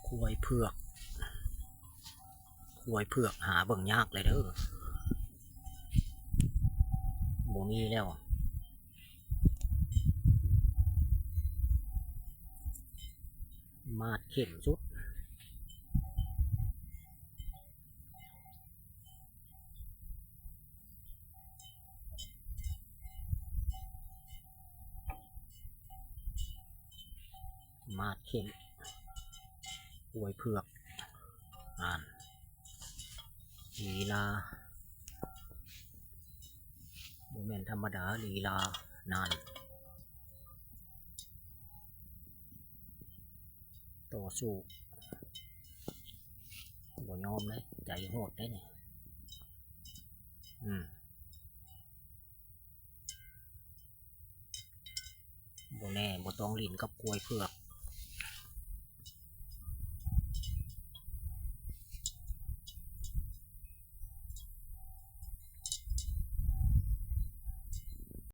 ควายเผือกหาเบิ่งยากเลยเด้อบ่มีแล้วมาดเข้มสุดมาดเข้มควายเผือกลีลาบ่แม่นธรรมดาลีลานานต่อสู้บ่ยอมเลยใจโหดได้เนี่ยบ่แน่บ่ต้องลิ้นกับกล้วยเผือก